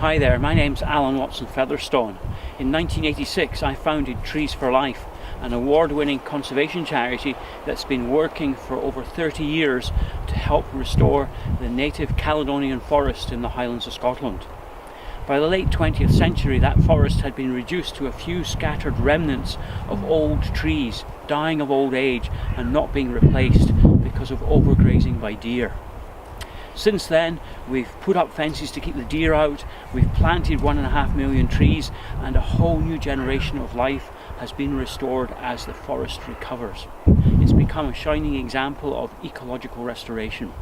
Hi there, my name's Alan Watson Featherstone. In 1986 I founded Trees for Life, an award-winning conservation charity that's been working for over 30 years to help restore the native Caledonian forest in the Highlands of Scotland. By the late 20th century, that forest had been reduced to a few scattered remnants of old trees, dying of old age and not being replaced because of overgrazing by deer. Since then, we've put up fences to keep the deer out, we've planted 1.5 million trees, and a whole new generation of life has been restored as the forest recovers. It's become a shining example of ecological restoration.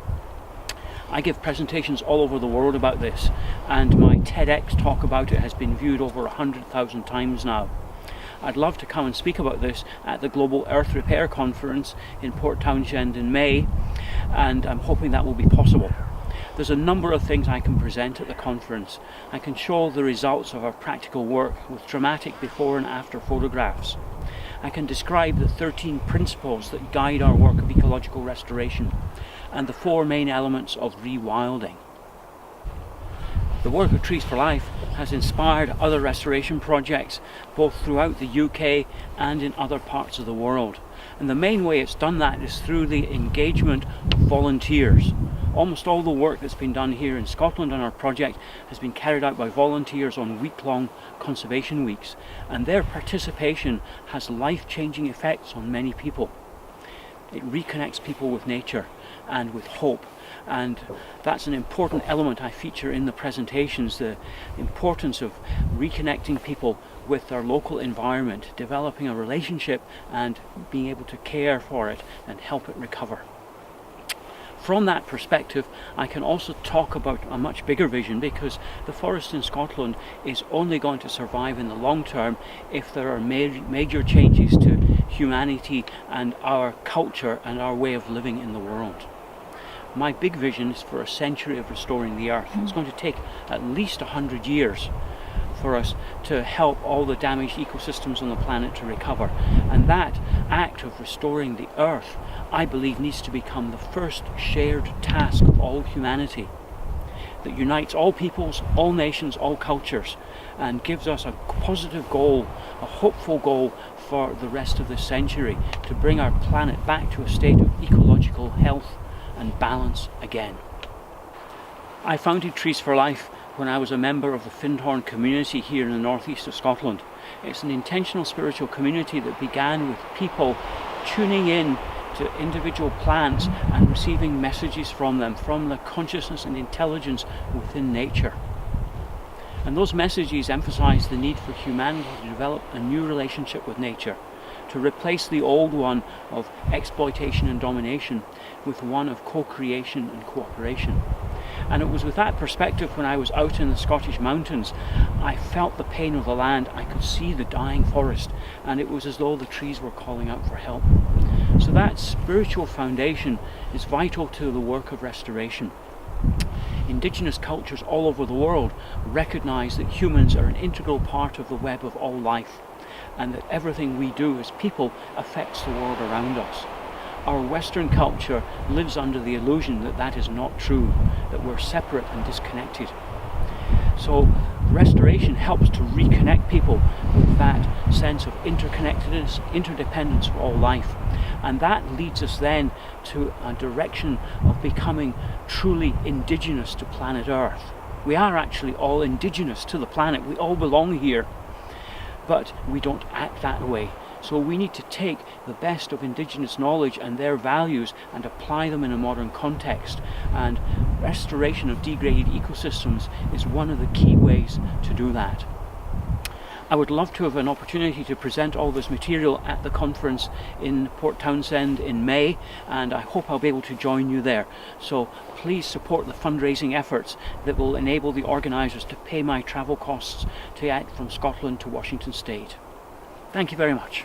I give presentations all over the world about this, and my TEDx talk about it has been viewed over 100,000 times now. I'd love to come and speak about this at the Global Earth Repair Conference in Port Townsend in May, and I'm hoping that will be possible. There's a number of things I can present at the conference. I can show the results of our practical work with dramatic before and after photographs. I can describe the 13 principles that guide our work of ecological restoration and the 4 main elements of rewilding. The work of Trees for Life has inspired other restoration projects both throughout the UK and in other parts of the world. And the main way it's done that is through the engagement of volunteers. Almost all the work that's been done here in Scotland on our project has been carried out by volunteers on week-long conservation weeks, and their participation has life-changing effects on many people. It reconnects people with nature and with hope, and that's an important element I feature in the presentations, the importance of reconnecting people with their local environment, developing a relationship and being able to care for it and help it recover. From that perspective, I can also talk about a much bigger vision, because the forest in Scotland is only going to survive in the long term if there are major changes to humanity and our culture and our way of living in the world. My big vision is for a century of restoring the earth. It's going to take at least 100 years for us to help all the damaged ecosystems on the planet to recover. And that act of restoring the earth, I believe, needs to become the first shared task of all humanity, that unites all peoples, all nations, all cultures, and gives us a positive goal, a hopeful goal for the rest of this century, to bring our planet back to a state of ecological health and balance again. I founded Trees for Life when I was a member of the Findhorn community here in the northeast of Scotland. It's an intentional spiritual community that began with people tuning in to individual plants and receiving messages from them, from the consciousness and intelligence within nature. And those messages emphasize the need for humanity to develop a new relationship with nature, to replace the old one of exploitation and domination with one of co-creation and cooperation. And it was with that perspective, when I was out in the Scottish mountains, I felt the pain of the land, I could see the dying forest, and it was as though the trees were calling out for help. So that spiritual foundation is vital to the work of restoration. Indigenous cultures all over the world recognize that humans are an integral part of the web of all life, and that everything we do as people affects the world around us. Our Western culture lives under the illusion that that is not true, that we're separate and disconnected. So restoration helps to reconnect people with that sense of interconnectedness, interdependence of all life. And that leads us then to a direction of becoming truly indigenous to planet Earth. We are actually all indigenous to the planet, we all belong here, but we don't act that way. So we need to take the best of indigenous knowledge and their values and apply them in a modern context. And restoration of degraded ecosystems is one of the key ways to do that. I would love to have an opportunity to present all this material at the conference in Port Townsend in May, and I hope I'll be able to join you there. So please support the fundraising efforts that will enable the organisers to pay my travel costs to get from Scotland to Washington State. Thank you very much.